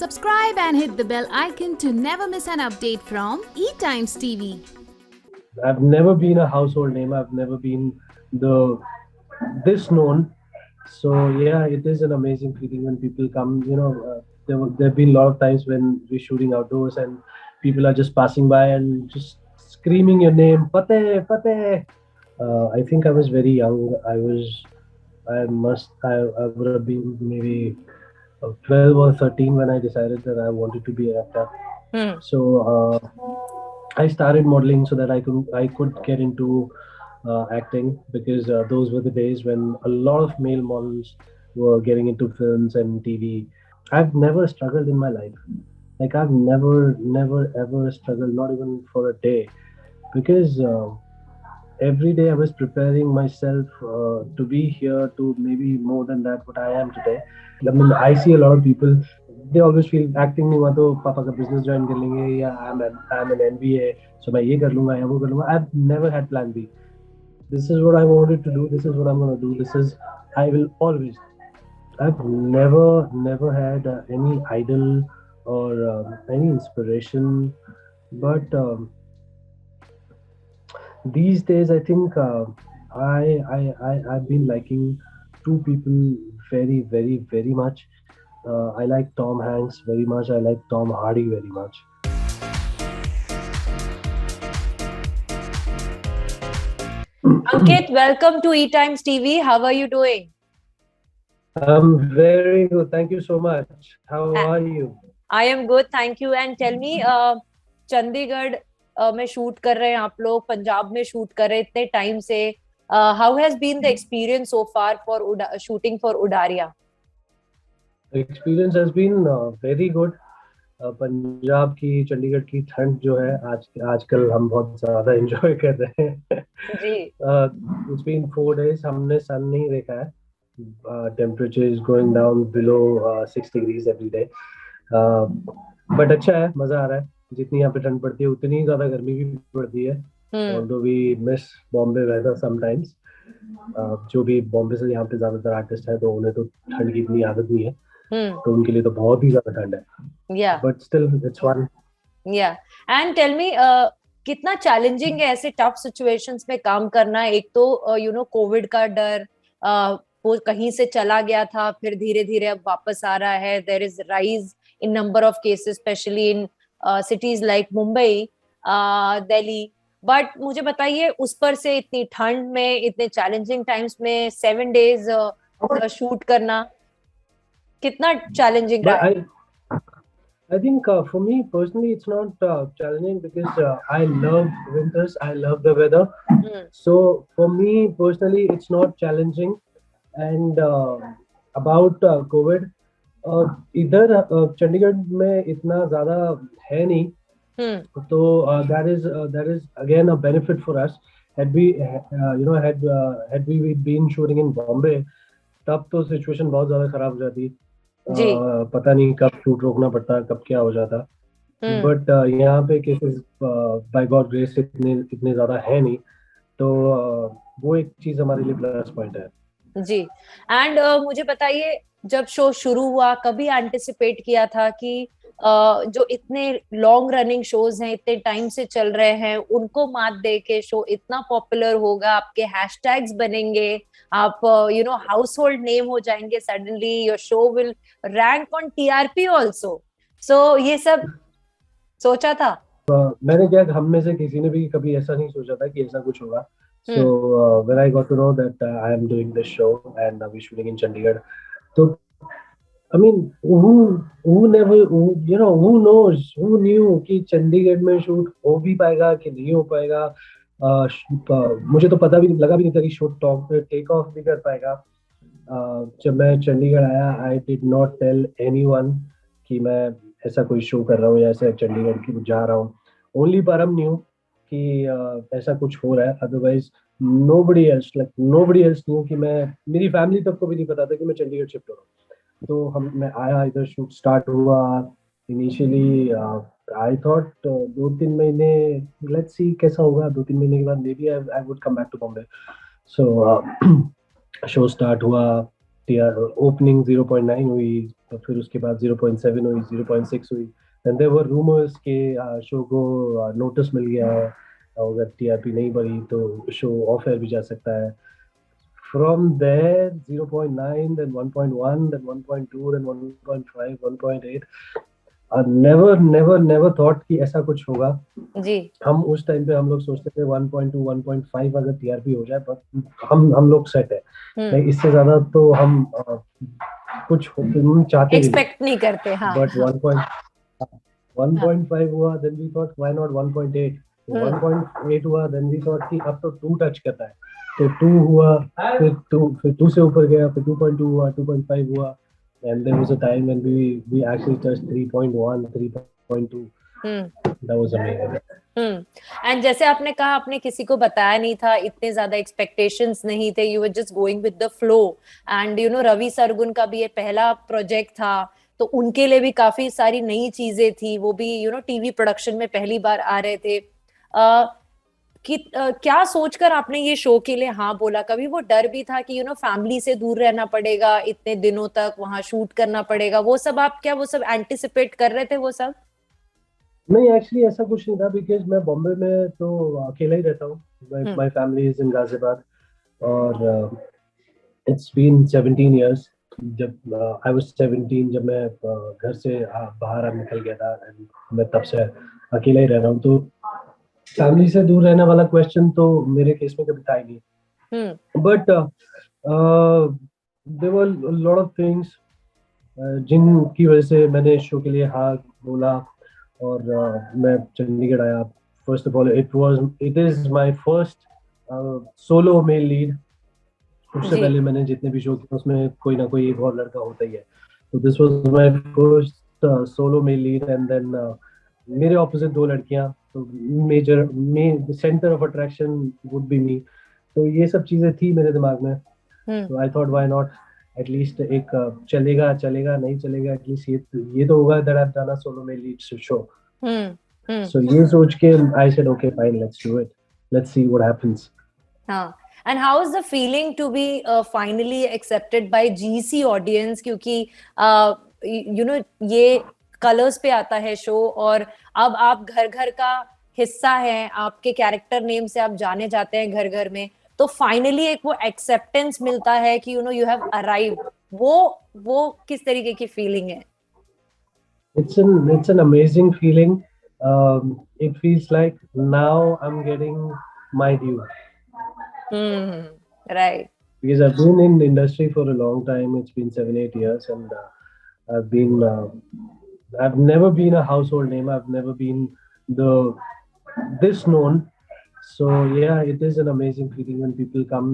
Subscribe and hit the bell icon to never miss an update from eTimes TV. I've never been a household name. I've never been this known. So yeah, it is an amazing feeling when people come. There've been a lot of times when we're shooting outdoors and people are just passing by and just screaming your name, Fateh, Fateh. I think I was very young. I would have been maybe 12 or 13 when I decided that I wanted to be an actor. So I started modeling so that I could get into acting because those were the days when a lot of male models were getting into films and TV. I've never struggled in my life. Like I've never ever struggled, not even for a day, because every day I was preparing myself to be here to maybe more than that what I am today. I mean, I see a lot of people. They always feel acting नहीं हुआ तो पापा का business join कर लेंगे या I'm an MBA so मैं ये कर लूँगा या वो कर लूँगा. I've never had plan B. This is what I wanted to do. This is what I'm gonna do. I will always. I've never had any idol or any inspiration, but these days I think I've been liking two people very much. I like Tom Hanks very much. I like Tom Hardy very much. Ankit, welcome to eTimes TV. How are you doing? I'm very good. Thank you so much. How are you? I am good, thank you. And tell me, Chandigarh में shoot कर रहे हैं आप लोग, पंजाब में shoot कर रहे हैं इतने टाइम से. How has been the experience so far for shooting for Udaria? The experience has been very good. Punjab की चंडीगढ़ की ठंड जो है आजकल हम बहुत ज्यादा एंजॉय कर रहे हैं. जी. It's been 4 days. हमने सन नहीं देखा है. Temperature is going down below 6 degrees every day. But अच्छा है, मजा आ रहा है. जितनी यहाँ पे ठंड पड़ती है उतनी ज्यादा गर्मी भी पड़ती है. Although we miss Bombay weather sometimes. जो भी बॉम्बे से यहाँ पे ज्यादातर आर्टिस्ट है तो उन्हें तो ठंड की इतनी आदत नहीं है. तो उनके लिए तो बहुत ही ज्यादा ठंड है. Yeah. But still it's fun. Yeah. And tell me, कितना चैलेंजिंग है ऐसे टफ सिचुएशंस में काम करना. एक तो कोविड का डर, वो कहीं से चला गया था फिर धीरे धीरे अब वापस आ रहा है. There is rise in number of cases specially in cities like Mumbai, Delhi. But मुझे बताइए, उस पर से इतनी ठंड में, इतने चैलेंजिंग टाइम्स में 7 days शूट करना कितना चैलेंजिंग रहा है? I think for me personally it's not challenging because I love winters. I love the weather. So for me personally it's not challenging. And about COVID, इधर चंडीगढ़ में इतना ज्यादा है नहीं. तो that is again a benefit for us. Had we been shooting in Bombay, तब तो situation बहुत ज्यादा खराब हो जाती. पता नहीं कब शूट रोकना पड़ता, कब क्या हो जाता. बट यहाँ पे केसेस बाय गॉड ग्रेस इतने ज्यादा है नहीं, तो वो एक चीज हमारे लिए प्लस पॉइंट है. जी. एंड मुझे बताइए, जब शो शुरू हुआ कभी एंटिसिपेट किया था कि जो इतने लॉन्ग रनिंग शोज हैं, इतने टाइम से चल रहे हैं, उनको मात दे के शो इतना पॉपुलर होगा, आपके हैशटैग्स बनेंगे, आप हाउसहोल्ड नेम हो जाएंगे, suddenly your show will rank on TRP also. So ये सब सोचा था? मैंने क्या, हम में से किसी ने भी कभी ऐसा नहीं सोचा था कि ऐसा कुछ होगा. So when I got to know that I am doing this show and we're shooting in Chandigarh, so I mean, who knows, who knew कि चंडीगढ़ में शूट हो भी पाएगा कि नहीं हो पाएगा. मुझे तो पता भी लगा भी नहीं था कि शूट टेक ऑफ भी कर पाएगा. जब मैं चंडीगढ़ आया, I did not tell anyone कि मैं ऐसा कोई शो कर रहा हूँ या ऐसा चंडीगढ़ की जा रहा हूँ. Only परम knew कि ऐसा कुछ हो रहा है. अदरवाइज nobody else knew कि मेरी फैमिली तक को भी नहीं पता था कि मैं चंडीगढ़ शिफ्ट हो रहा हूँ. तो मैं आया, इधर शूट स्टार्ट हुआ. इनिशियली आई थॉट 2-3 महीने लेट्स सी कैसा होगा. 2-3 महीने के बाद maybe I would come back to Bombay. So show start हुआ, ओपनिंग 0.9 हुई, तो फिर उसके बाद 0.7 हुई, 0.6 हुई, एंड देयर वर रूमर्स के शो को नोटिस मिल गया है, अगर टीआरपी नहीं बढ़ी तो शो ऑफ एयर भी जा सकता है. From there 0.9, then 1.1, then 1.2, then 1.5, 1.8. never thought कि ऐसा कुछ होगा जी. हम उस टाइम पे हम लोग सोचते थे 1.2 1.5 अगर टीआरपी हो जाए, पर हम लोग सेट है. नहीं, इससे ज्यादा तो हम कुछ हम चाहते एक्सपेक्ट नहीं करते. हाँ, बट 1.5 हुआ, then we thought why not 1.8. 1.8 हुआ, then we thought कि अब तो 2 टच करता है, तो 2 हुआ, फिर 2 से ऊपर गया, फिर 2.2 हुआ, 2.5 हुआ, and there was a time when we actually touched 3.1, 3.2. That was amazing. And जैसे आपने कहा, आपने किसी को बताया नहीं था, इतने ज्यादा एक्सपेक्टेशंस नहीं थे, you were just going with the flow. And Ravi Sargun का भी ये पहला प्रोजेक्ट था, तो उनके लिए भी काफी सारी नई चीजें थी, वो भी टीवी प्रोडक्शन में पहली बार आ रहे थे. क्या सोचकर आपने ये शो के लिए हाँ बोला? कभी वो डर भी था कि फैमिली से दूर रहना पड़ेगा, इतने दिनों तक वहां शूट करना पड़ेगा, वो सब आप वो सब एंटिसिपेट कर रहे थे वो सब? नहीं, एक्चुअली ऐसा कुछ नहीं था, बिकॉज मैं बॉम्बे में तो अकेला ही रहता हूँ. My family is in Ghaziabad, और इट्स बीन 17 years. जब आई वाज 17, जब मैं घर से बाहर निकल गया था, and मैं तब से अकेला ही रह रहा हूँ, तो फैमिली से दूर रहने वाला क्वेश्चन तो मेरे केस में कभी था ही नहीं. But there were lot of things जिनकी वजह से मैंने शो के लिए हाँ बोला, और मैं चंडीगढ़ आया. First of all it is my first solo male lead. उससे पहले मैंने जितने भी शो किए उसमें कोई ना कोई एक और लड़का होता ही है, तो this was my first solo male lead. And then मेरे ऑपोजिट 2 लड़कियां, तो centre of attraction would be me. तो ये सब चीजें थी मेरे दिमाग में, तो I thought why not, at least एक चलेगा नहीं चलेगा, एटलीस्ट ये तो होगा that I have done a solo male lead show. So ये सोच के I said okay fine, let's do it, let's see what happens. हाँ. And how is the feeling to be finally accepted by GC audience? क्योंकि ये colours पे आता है show, और अब आप घर घर का हिस्सा हैं, आपके कैरेक्टर नेम से आप जाने जाते हैं घर घर में, तो फाइनली एक वो एक्सेप्टेंस मिलता है कि यू हैव अराइव्ड. वो किस तरीके की फीलिंग है? It's an amazing feeling. It feels like now I'm getting my due. Right. Because I've been in the industry for a long time. It's been 7-8 years, and I've never been a household name. I've never been this known. So yeah, it is an amazing feeling when people come.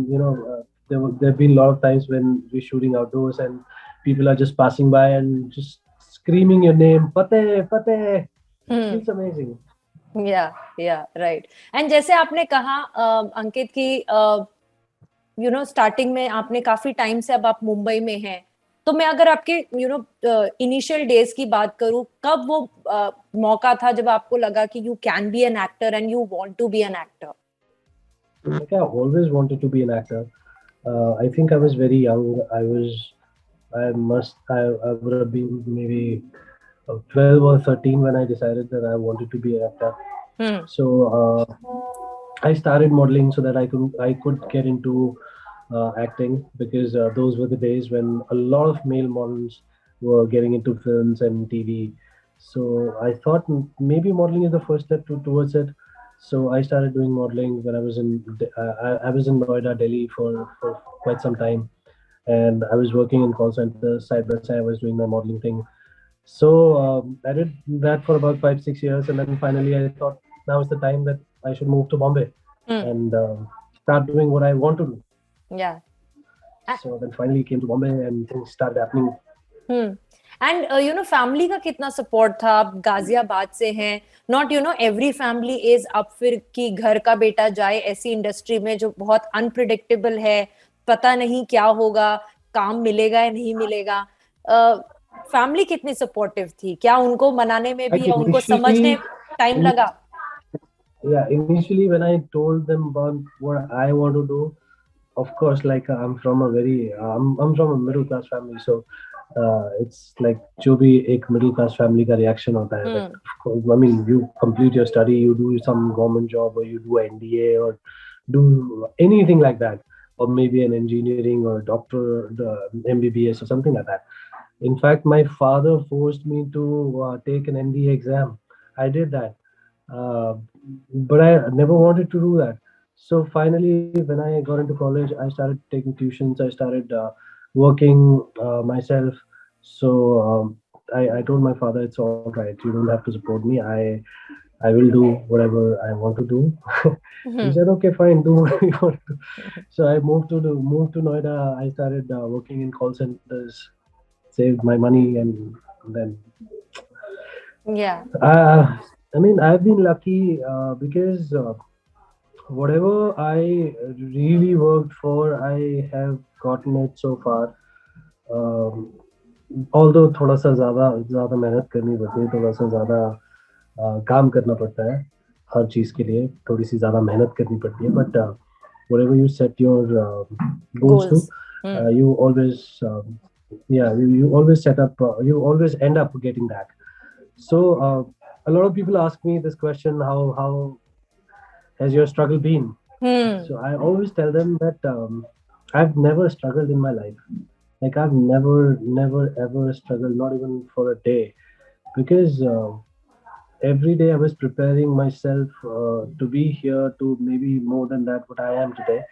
There've been a lot of times when we're shooting outdoors and people are just passing by and just screaming your name, Fateh, Fateh. It's amazing. Yeah, right. And जैसे आपने कहा अंकित की starting में आपने काफी time से अब आप मुंबई में हैं, तो मैं अगर आपके इनिशियल डेज की बात करूं, कब वो मौका था जब आपको लगा कि you can be an actor and you want to be an actor? I always wanted to be an actor. I think I was very young. I would have been maybe 12 or 13 when I decided that I wanted to be an actor. So I started modeling so that I could get into acting, because those were the days when a lot of male models were getting into films and TV. So I thought maybe modeling is the first step towards it. So I started doing modeling when I was in Noida, Delhi for quite some time, and I was working in call centers side by side. I was doing my modeling thing. So I did that for about 5-6 years, and then finally I thought now is the time that I should move to Bombay and start doing what I want to do. Yeah. So then finally came to Bombay and things started happening. And family का कितना support था? आप गाजियाबाद से हैं, not every family is up फिर कि घर का बेटा जाए ऐसी इंडस्ट्री में जो बहुत अनप्रिडिक्टेबल है, पता नहीं क्या होगा, काम मिलेगा या नहीं मिलेगा. फैमिली कितनी सपोर्टिव थी? क्या उनको मनाने में भी या उनको समझने टाइम लगा? Yeah, initially when I told them about what I want to do, of course, like I'm from a very I'm from a middle class family, so it's like जो भी एक middle class family का reaction होता है, that of course, I mean, you complete your study, you do some government job, or you do NDA, or do anything like that, or maybe an engineering or doctor, MBBS or something like that. In fact, my father forced me to take an NDA exam. I did that, uh, but I never wanted to do that. So finally, when I got into college, I started taking tuitions. I started working myself. So I told my father, it's all right. You don't have to support me. I will do whatever I want to do. He said, okay, fine, do whatever you want to do. So I moved to Noida. I started working in call centers, saved my money, and then Yeah. I mean, I've been lucky because whatever I really worked for, I have gotten it so far. Although थोड़ा सा ज़्यादा मेहनत करनी पड़ती है, थोड़ा सा ज़्यादा काम करना पड़ता है, हर चीज़ के लिए थोड़ी सी ज़्यादा मेहनत करनी पड़ती है, but whatever you set your goals to, you always you always set up, you always end up getting that. So a lot of people ask me this question, how has your struggle been? So I always tell them that I've never struggled in my life. Like I've never ever struggled, not even for a day, because every day I was preparing myself to be here, to maybe more than that what I am today.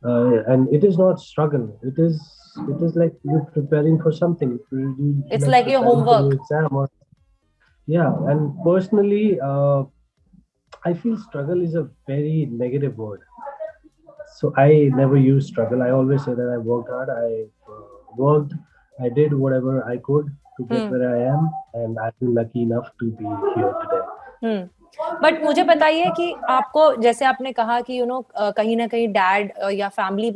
And it is not struggle. It is like you're preparing for something. It's Like like your preparing for your homework. exam, or yeah. And personally, I feel struggle is a very negative word. So I never use struggle. I always say that I worked hard. I worked. I did whatever I could to get where I am, and I feel lucky enough to be here today. But मुझे बताइए कि आपको, जैसे आपने कहा कि कहीं ना कहीं डैड या फैमिली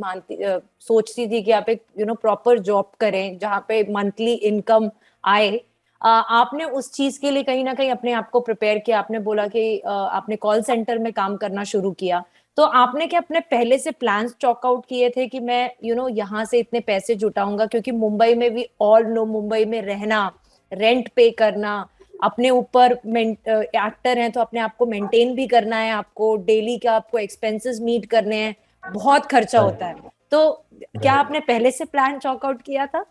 सोचती थी कि आप एक प्रॉपर जॉब करें जहाँ पे मंथली इनकम आए। आपने उस चीज के लिए कहीं ना कहीं अपने आप को प्रिपेयर किया। आपने बोला कि आपने कॉल सेंटर में काम करना शुरू किया, तो आपने क्या अपने पहले से प्लान्स चॉक आउट किए थे कि मैं यहाँ से इतने पैसे जुटाऊंगा? क्योंकि मुंबई में, वी ऑल नो, मुंबई में रहना, रेंट पे करना, अपने ऊपर एक्टर हैं तो अपने आप को मेंटेन भी करना है, आपको डेली का आपको एक्सपेंसेस मीट करने हैं, बहुत खर्चा होता है। तो क्या आपने पहले से प्लान चॉक आउट किया था?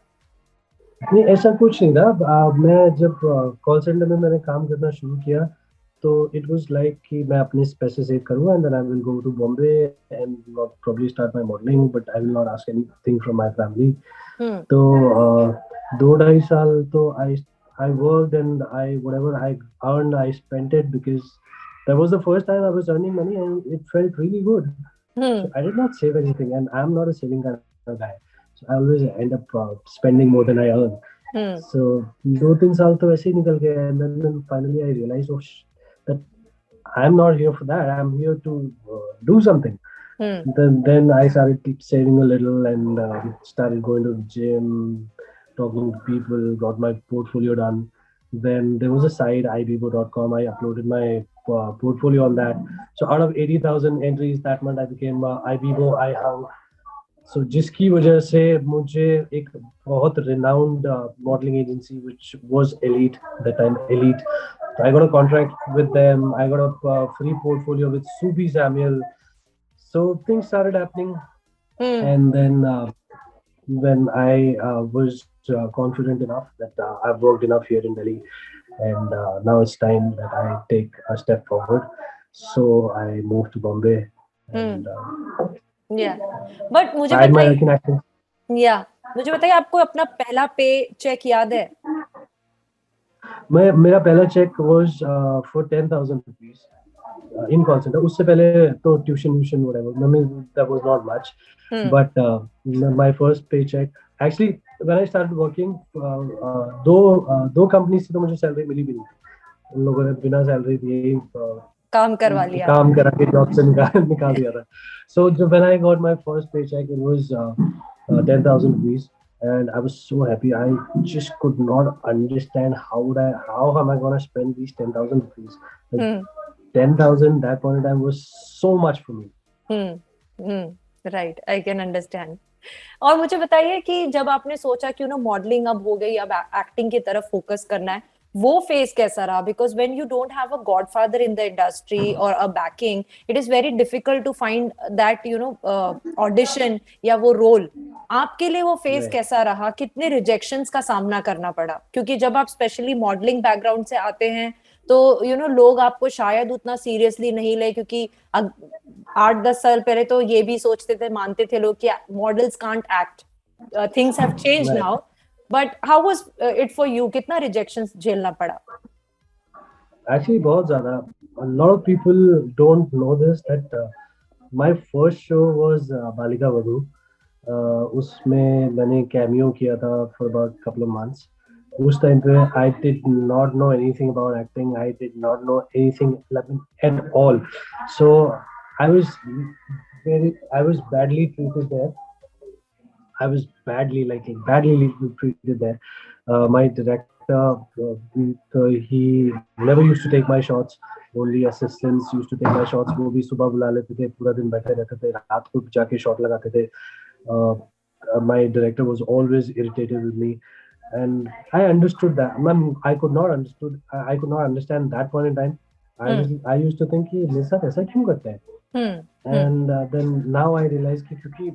नहीं, ऐसा कुछ नहीं था। मैं जब कॉल सेंटर में मैंने काम करना शुरू किया, तो इट वाज लाइक कि मैं अपने पैसे सेव करूंगा, and then I will go to Bombay and not probably start my modelling, but I will not ask anything from my family. तो 2-2.5 साल तो I worked, and whatever I earned, I spent it, because that was the first time I was earning money, and it felt really good. So I did not save anything, and I'm not a saving kind of guy. So I always end up spending more than I earn. So 2-3 साल तो ऐसे ही निकल गए, and then finally I realized, that I'm not here for that. I'm here to do something. Then I started saving a little, and started going to the gym, talking to people, got my portfolio done. Then there was a site, ibibo.com. I uploaded my portfolio on that. So out of 80,000 entries that month, I became ibibo ihung. So जिसकी वजह से मुझे एक बहुत renowned modeling agency, which was Elite at the time, Elite. So I got a contract with them. I got a free portfolio with Subi Samuel. So things started happening, and then when I was confident enough that I've worked enough here in Delhi, and now it's time that I take a step forward. So I moved to Bombay, and but मुझे बताइए, आपको अपना पहला पे check याद है? मेरा पहला check was for 10,000 rupees in call center. उससे पहले तो tuition whatever, I mean, that was not much. But my first paycheck, actually when I started working, दो companies से तो मुझे salary मिली भी नहीं थी। उन लोगों ने बिना salary दिए काम करवा लिया, काम करा के जॉब से निकाल दिया था। So when I got my first paycheck, it was 10,000 rupees, and I was so happy. I just could not understand how am I gonna spend these 10,000 rupees. 10,000 that point in time was so much for me. Right, I can understand. और मुझे बताइए कि जब आपने सोचा कि modelling अब हो गई, अब एक्टिंग की तरफ फोकस करना है, वो फेज कैसा रहा? Because when you don't have a godfather in the industry और a backing, it is very difficult to find that audition या वो रोल। आपके लिए वो फेज Right. कैसा रहा? कितने रिजेक्शंस का सामना करना पड़ा? क्योंकि जब आप स्पेशली मॉडलिंग बैकग्राउंड से आते हैं तो लोग आपको शायद उतना सीरियसली नहीं ले, क्योंकि 8-10 साल पहले तो ये भी सोचते थे, मानते थे लोग कि models can't act. Things have changed Right. Now, but how was it for you? कितना रिजेक्शंस झेलना पड़ा? Actually, बहुत ज़्यादा. A lot of people don't know this that my first show was Balika Vadhu. उसमें मैंने कैमियो किया था for about couple of months. उस टाइम पे I did not know anything about acting. I did not know anything at all. So I was I was badly treated there. I was badly treated there. My director, he never used to take my shots. Only assistants used to take my shots. वो भी सुबह बुला लेते थे, पूरा दिन बैठे रहते थे, रात को जाके शॉट लगाते थे. Uh, my director was always irritated with me, and I understood that. I could not understood. I could not understand that point in time. I used to think कि मेरे साथ ऐसा क्यों करते हैं? And then now I realize कि क्योंकि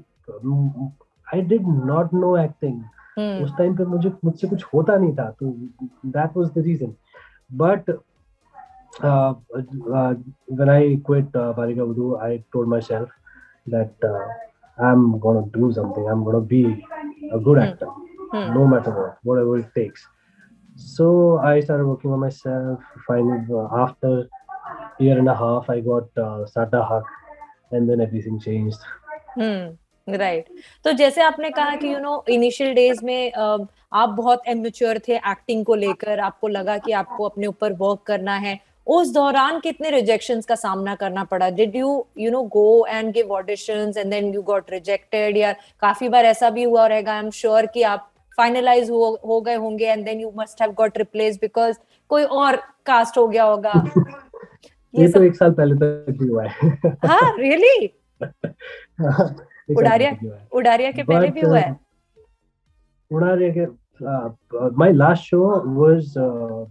I did not know acting. उस टाइम पे मुझसे कुछ होता नहीं था, तो that was the reason. But when I quit Balika Vadhu, I told myself that I'm gonna do something. I'm gonna be a good actor, no matter what, whatever it takes. So I started working on myself. Finally, after year and a half, I got Sata Haq, and then everything changed. Right. तो जैसे आपने कहा कि initial days में आप बहुत immature थे acting को लेकर, आपको लगा कि आपको अपने ऊपर वर्क करना है। उस दौरान कितने रिजेक्शंस का सामना करना पड़ा? Did you go and give auditions and then you got rejected, या काफी बार ऐसा भी हुआ रहेगा, आई एम श्योर, कि आप फाइनलाइज हो गए होंगे and then you must have got replaced because कोई और कास्ट हो गया होगा? ये तो 1 साल पहले तक भी हुआ है. हाँ, रियली? Exactly. उडारिया के पहले भी हुआ है? उडारिया के my last show was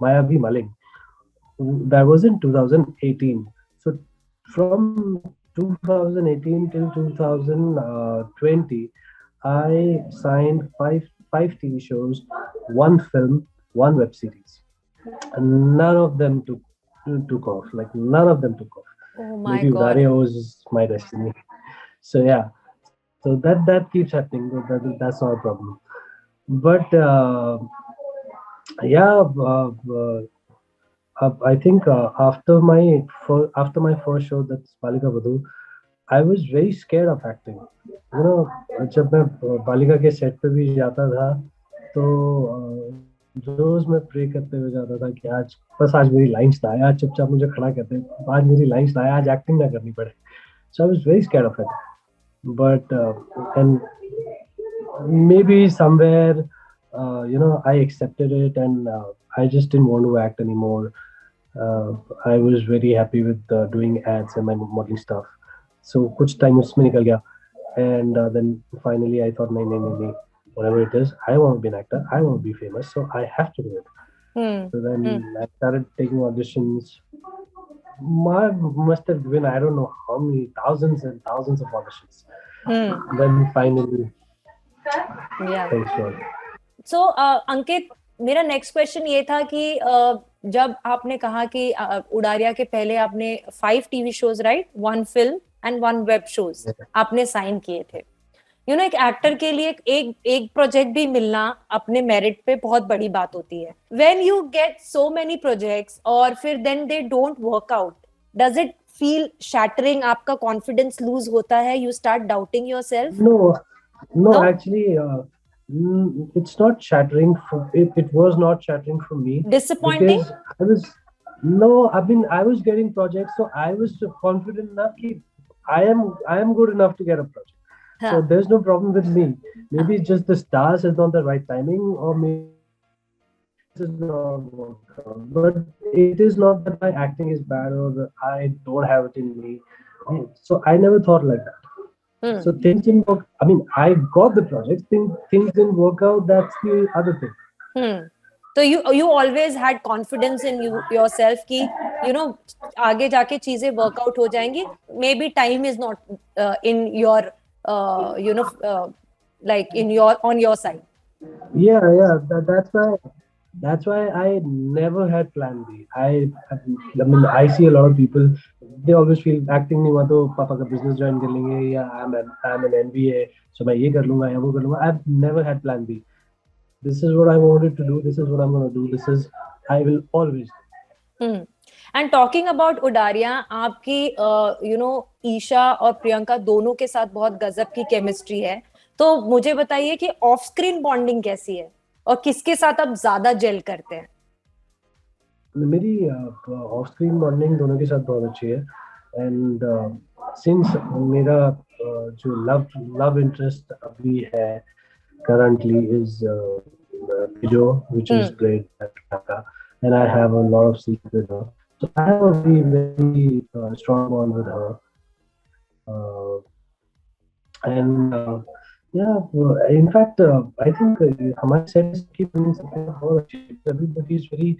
Mayavi Maling. That was in 2018. So from 2018 till 2020, I signed five TV shows, one film, one web series, and none of them took off. Like none of them took off. Oh my Maybe God. Udaria was my destiny. So yeah. So that keeps happening. That's not a problem. But I think after my first show, that's Balika Vadhu, I was very scared of acting. जब मैं बालिका के set पे भी जाता था, तो रोज मैं प्रे करते हुए जाता था कि आज मेरी लाइन्स ना आए, आज चुपचाप मुझे खड़ा करते, आज मेरी लाइन्स ना आए, आज एक्टिंग ना करनी पड़े. So I was very scared of it. But and maybe somewhere I accepted it, and I just didn't want to act anymore. I was very happy with doing ads and my modeling stuff. So kuch time usme nikal gaya, and then finally I thought nahi, whatever it is, I want to be an actor, I want to be famous, so I have to do it. So then I started taking auditions. Must have given, I don't know how many, thousands and thousands of auditions. Then finally, thanks God. So अंकित, मेरा next question ये था कि जब आपने कहा कि उडारिया के पहले आपने 5 TV shows, right, 1 film and 1 web shows आपने साइन किए थे. एक एक्टर के लिए एक प्रोजेक्ट भी मिलना अपने मेरिट पे बहुत बड़ी बात होती है. When you get so many projects और फिर then they don't work out, does it feel shattering? आपका कॉन्फिडेंस लूज होता है? You start doubting yourself? No, actually it's not shattering. It was not shattering for me. Disappointing? I was getting projects, so I was confident enough that I am good enough to get a project. So there's no problem with me. Maybe just the stars is not the right timing, or maybe this is not. But it is not that my acting is bad or I don't have it in me. So I never thought like that. So things didn't work. I mean, I got the project. Things didn't work out. That's the other thing. So you always had confidence in yourself कि आगे जाके चीजें workout हो जाएंगी. Maybe time is not in your like on your side. Yeah. That's why I never had plan B. I mean, I see a lot of people. They always feel acting नहीं हुआ तो पापा का business join कर लेंगे या I'm an MBA, so मैं ये कर लूँगा या वो कर लूँगा. I've never had plan B. This is what I wanted to do. This is what I'm going to do. This is I will always. And talking about Udaariyaan, आपकी ईशा और प्रियंका दोनों के साथ बहुत गजब की केमिस्ट्री है. तो मुझे बताइए कि ऑफ स्क्रीन बॉन्डिंग कैसी है और किसके साथ आप ज्यादा जेल करते हैं? मेरी ऑफ स्क्रीन बॉन्डिंग दोनों के साथ बहुत अच्छी है. एंड सिंस मेरा जो लव इंटरेस्ट अभी है currently is Bijo, which is great at Dhaka, and I have a lot of scenes with her. So I have a very strong bond with her. In fact, I think हमारे set की बहुत अच्छी. Everybody is very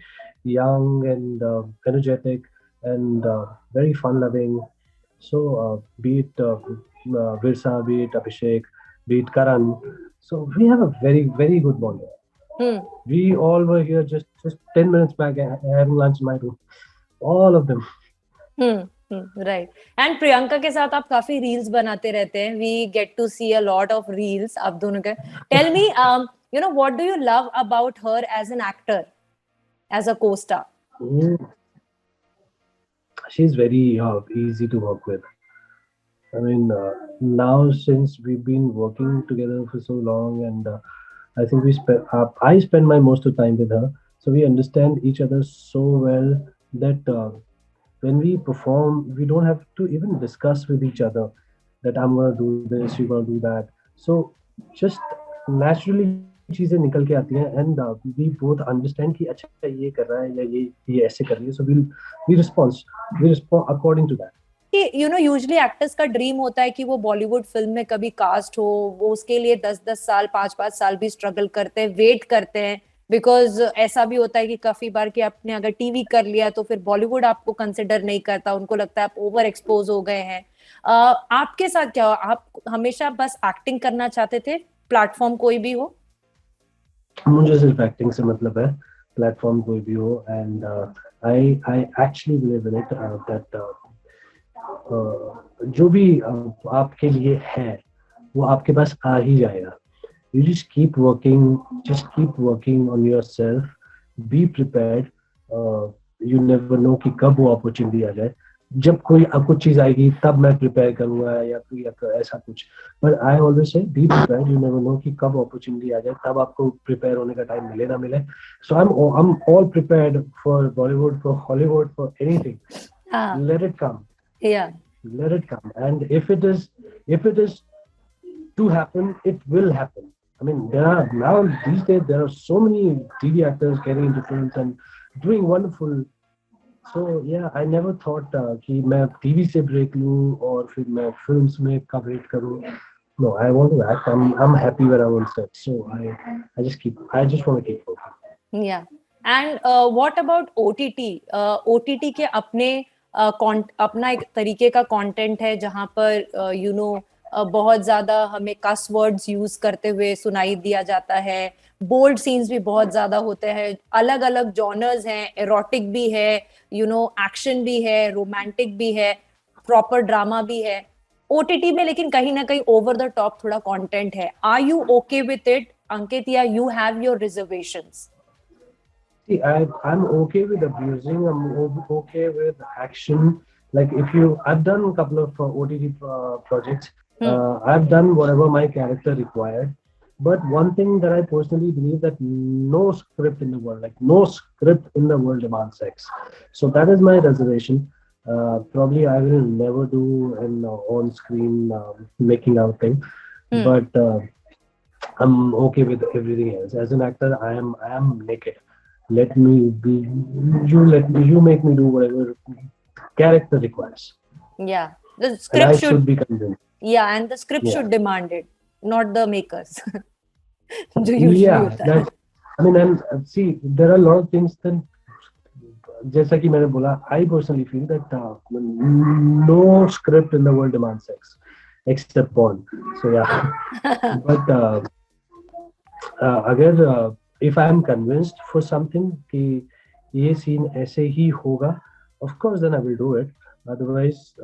young and energetic and very fun-loving. So be it Virsa, be it Abhishek, be it Karan. So we have a very, very good bond. We all were here just 10 minutes back having lunch in my room. All of them. Right. And Priyanka के साथ आप काफी reels बनाते रहते हैं. We get to see a lot of reels आप दोनों के. Tell me, what do you love about her as an actor, as a co-star? She's very easy to work with. I mean, now since we've been working together for so long, and I think I spend my most of the time with her, so we understand each other so well that when we perform, we don't have to even discuss with each other that I'm going to do this, you're going to do that. So just naturally चीजें निकल के आती हैं, and we both understand कि अच्छा ये कर रहा है या ये ऐसे कर रही है, so we respond according to that. Usually actors का ड्रीम होता है कि वो बॉलीवुड फिल्म में कभी कास्ट हो. वो उसके लिए 10-10 साल 5-5 साल भी स्ट्रगल करते हैं, वेट करते हैं, बिकॉज ऐसा भी होता है कि काफी बार कि आपने अगर टीवी कर लिया तो फिर बॉलीवुड आपको कंसिडर नहीं करता. उनको लगता है आप ओवर एक्सपोज हो गए हैं. आपके साथ क्या हुआ? आप हमेशा बस एक्टिंग करना चाहते थे, प्लेटफॉर्म कोई भी हो? मुझे सिर्फ एक्टिंग से मतलब है, प्लेटफॉर्म कोई भी हो. And I actually believe in it that जो भी आपके लिए है वो आपके पास आ ही जाएगा. You just keep working on yourself, be prepared. You never know कि कब वो अपॉर्चुनिटी आ जाए. जब कोई कुछ चीज आएगी तब मैं प्रिपेयर करूंगा या ऐसा कुछ. But I always say be prepared. You never know कि कब अपॉर्चुनिटी आ जाए, तब आपको प्रिपेयर होने का टाइम मिले ना मिले. So I am all prepared for Bollywood, for Hollywood, for anything. Let it come. Yeah. Let it come. And if it is to happen, it will happen. I mean, these days there are so many TV actors getting into films and doing wonderful. So yeah, I never thought कि मैं TV से break लूँ और फिर मैं films में coverage करूँ. No, I want to act. I'm happy where I'm on set. So I just want to keep working. Yeah. And what about OTT? OTT के अपना एक तरीके का कंटेंट है जहां पर बहुत ज्यादा हमें कस वर्ड्स यूज करते हुए सुनाई दिया जाता है. बोल्ड सीन्स भी बहुत ज्यादा होते हैं. अलग अलग जॉनर्स हैं. एरोटिक भी है, एक्शन भी है, रोमांटिक भी है, प्रॉपर ड्रामा भी है ओटीटी में. लेकिन कहीं ना कहीं ओवर द टॉप थोड़ा कंटेंट है. Are you okay with it, Ankit, या you have your reservations? See, I'm okay with abusing. I'm okay with action. Like I've done a couple of OTT projects. I've done whatever my character required. But one thing that I personally believe that no script in the world demands sex. So that is my reservation. Probably I will never do an on-screen making out thing. But I'm okay with everything else. As an actor, I am naked. Let me be. You make me do whatever character requires. Yeah, the script should be convinced. Yeah, and the script Yeah. should demand it, not the makers. जो usually Yeah, होता है. that, I mean, and see, there are a lot of things that, जैसा कि मैंने बोला, I personally feel that no script in the world demands sex, except porn. So yeah, but अगर if I am convinced for something कि ये scene ऐसे ही होगा, of course then I will do it. Otherwise,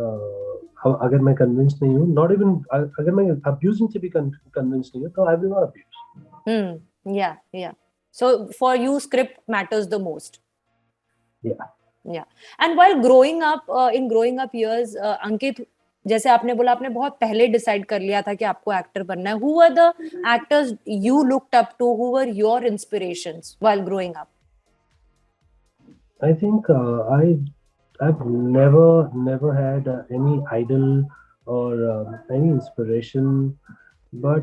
अगर मैं convinced नहीं हूँ, not even अगर मैं abusing से भी convinced नहीं हूँ, तो I will not abuse. Yeah, yeah. So for you, script matters the most. Yeah. Yeah. And while growing up, in growing up years, Ankit, जैसे आपने बोला आपने बहुत पहले डिसाइड कर लिया था कि आपको एक्टर बनना है. Who were the actors you looked up to? Who were your inspirations while growing up? I think I've never had any idol or any inspiration, but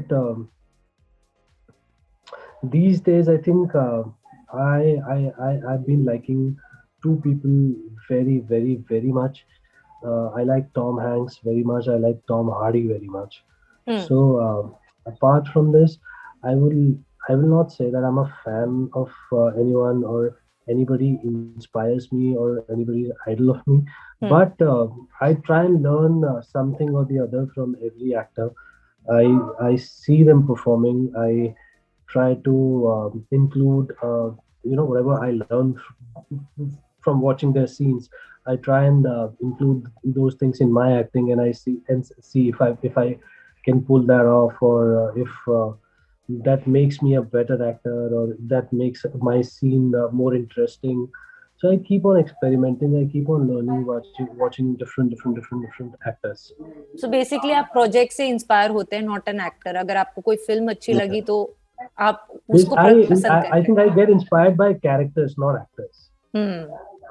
these days I think I've been liking two people very much. I like Tom Hanks very much. I like Tom Hardy very much. So apart from this, I will not say that I'm a fan of anyone or anybody inspires me or anybody is idol of me. But I try and learn something or the other from every actor. I see them performing. I try to include whatever I learn from watching their scenes. I try and include those things in my acting, and I see if I can pull that off, or if that makes me a better actor, or that makes my scene more interesting. So I keep on experimenting. I keep on learning, watching different actors. So basically आप project से inspire होते हैं, not an actor. अगर आपको कोई film अच्छी लगी तो आप उसको पसंद करते हैं. I think I get inspired by characters, not actors.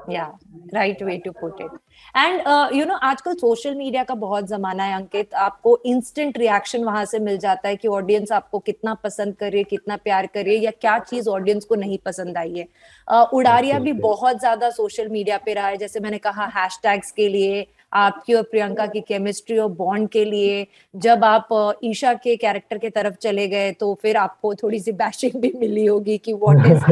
Yeah, right way to put it. And आजकल सोशल मीडिया का बहुत जमाना है अंकित. आपको इंस्टेंट रिएक्शन वहां से मिल जाता है कि ऑडियंस आपको कितना पसंद कर रही है, कितना प्यार कर रही है, या क्या चीज ऑडियंस को नहीं पसंद आई है. उड़ारिया भी बहुत ज्यादा सोशल मीडिया पे रहा है. जैसे मैंने कहा, हैशटैग्स के लिए, आपकी और प्रियंका की केमिस्ट्री और बॉन्ड के लिए. जब आप ईशा के कैरेक्टर के तरफ चले गए तो फिर आपको थोड़ी सी बैशिंग भी मिली होगी कि व्हाट इज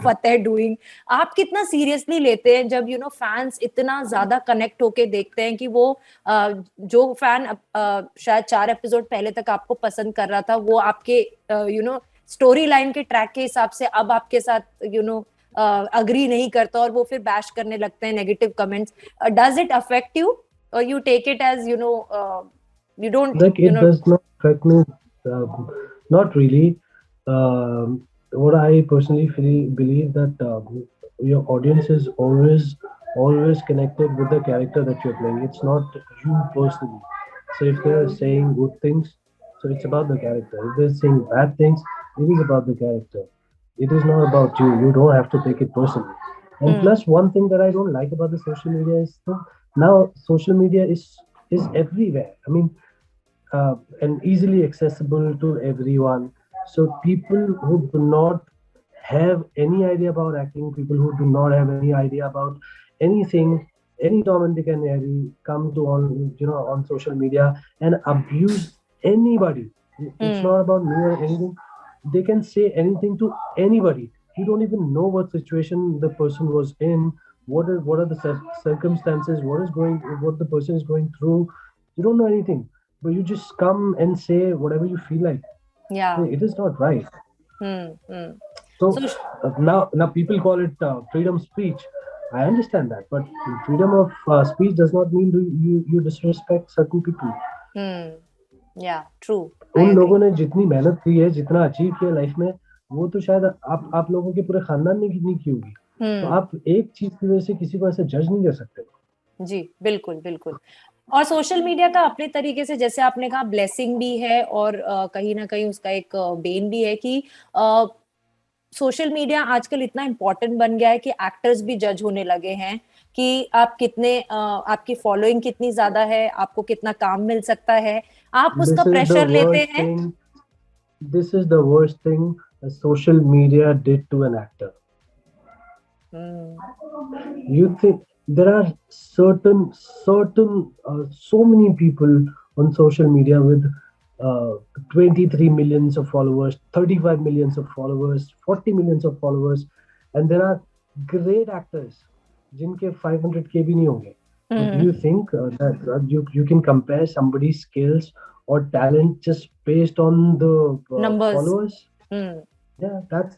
फतेह डूइंग. आप कितना सीरियसली लेते हैं जब फैंस इतना ज्यादा कनेक्ट होके देखते हैं कि वो जो फैन शायद 4 एपिसोड पहले तक आपको पसंद कर रहा था, वो आपके स्टोरी लाइन के ट्रैक के हिसाब से अब आपके साथ अग्री नहीं करता और वो फिर बैश करने लगते हैं, negative comments. Does it affect you और you take it as you don't like it does not affect me, not really. What I personally believe that your audience is always connected with the character that you're playing. It's not you personally. So if they're saying good things, so it's about the character. If they're saying bad things, it is about the character. It is not about you. You don't have to take it personally. And plus, one thing that I don't like about the social media is now social media is everywhere. I mean, and easily accessible to everyone. So people who do not have any idea about acting, people who do not have any idea about anything, any Tom and Dick and Harry, come to on social media and abuse anybody. It's not about me or anything. They can say anything to anybody. You don't even know what situation the person was in. What are the circumstances? What the person is going through? You don't know anything, but you just come and say whatever you feel like. Yeah, it is not right. So now people call it freedom speech. I understand that, but freedom of speech does not mean you disrespect certain people. Yeah, true. उन लोगों ने जितनी मेहनत की है, जितना achieve किया life में, वो तो शायद आप लोगों के पूरे खानदान ने कितनी की होगी. तो आप एक चीज की वजह से किसी को ऐसे जज नहीं कर सकते. जी, बिल्कुल बिल्कुल. और सोशल मीडिया का अपने तरीके से, जैसे आपने कहा, ब्लेसिंग भी है और कहीं ना कहीं उसका एक बेन भी है कि सोशल मीडिया आजकल इतना इम्पोर्टेंट बन गया है कि एक्टर्स भी जज होने लगे हैं कि आप कितने आपकी फॉलोइंग कितनी ज्यादा है, आपको कितना काम मिल सकता है, आप उसका प्रेशर लेते हैं. This is the worst thing social media did to an actor. You think there are certain so many people on social media with 23 millions of followers, 35 millions of followers, 40 millions of followers, and there are great actors जिनके 500K भी नहीं होंगे. But do you think that you can compare somebody's skills or talent just based on the Numbers. followers? Yeah, that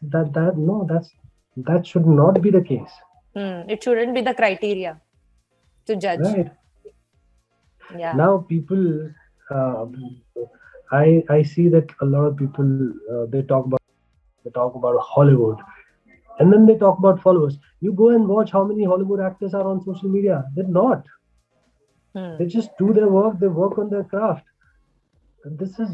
should not be the case. It shouldn't be the criteria to judge. Right. Yeah. Now people, I see that a lot of people they talk about Hollywood, and then they talk about followers. You go and watch how many Hollywood actors are on social media. They're not. They just do their work. They work on their craft. This is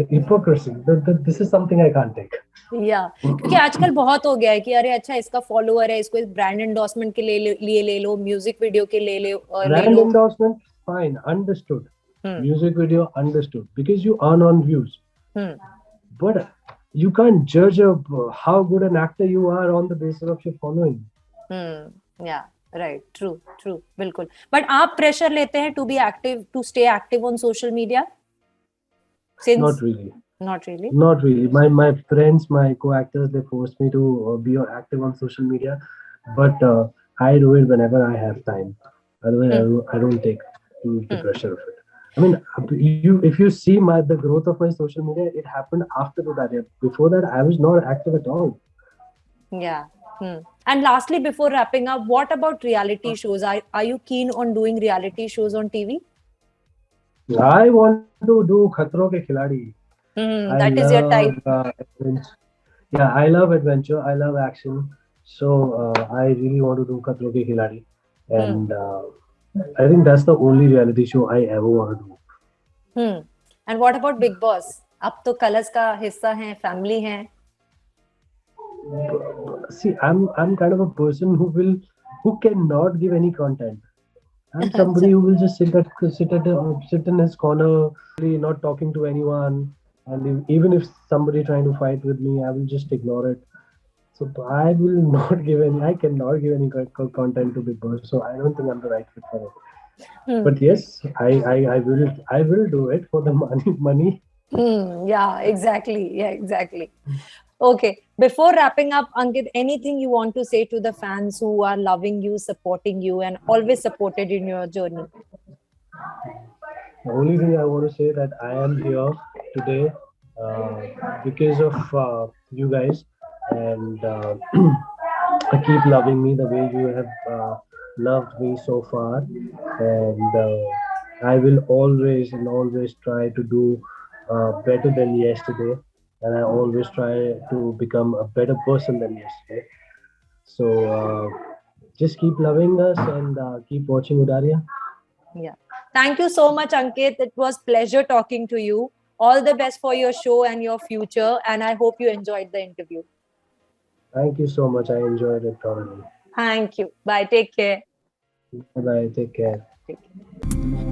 hypocrisy. This is something I can't take. Yeah. क्योंकि आजकल बहुत हो गया है कि अरे अच्छा इसका फॉलोअर है, इसको ब्रांड एंडोर्समेंट के लिए ले लो, म्यूजिक वीडियो के ले लो. Brand endorsement, fine, understood. Music video, understood, because you earn on views. But you can't judge how good an actor you are on the basis of your following. Yeah. Right. True. बिल्कुल. But आप pressure लेते हैं to be active, to stay active on social media? Since Not really. Not really. Not really. My friends, my co-actors, they force me to be active on social media, but I do it whenever I have time. Otherwise, I don't take the pressure of it. I mean, if you see the growth of my social media, it happened after that. Before that, I was not active at all. Yeah. And lastly, before wrapping up, what about reality shows? Are you keen on doing reality shows on TV? I want to do Khatron Ke Khiladi. That is your type. Yeah, I love adventure. I love action. So I really want to do Khatron Ke Khiladi, and I think that's the only reality show I ever want to do. And what about Big Boss? अब तो colours का हिस्सा हैं, family हैं. See, I'm kind of a person who cannot give any content. I'm somebody who will just sit in his corner, really not talking to anyone. And even if somebody trying to fight with me, I will just ignore it. So I cannot give any content to Big Boss. So I don't think I'm the right fit for it. But yes, I will do it for the money. Yeah, exactly. Okay. Before wrapping up, Ankit, anything you want to say to the fans who are loving you, supporting you, and always supported in your journey? The only thing I want to say that I am here today because of you guys, and keep loving me the way you have loved me so far, and I will always try to do better than yesterday, and I always try to become a better person than yesterday. So just keep loving us and keep watching Udaria. Yeah. Thank you so much, Ankit. It was pleasure talking to you. All the best for your show and your future. And I hope you enjoyed the interview. Thank you so much. I enjoyed it thoroughly. Thank you. Bye. Take care. Bye. Take care. Take care.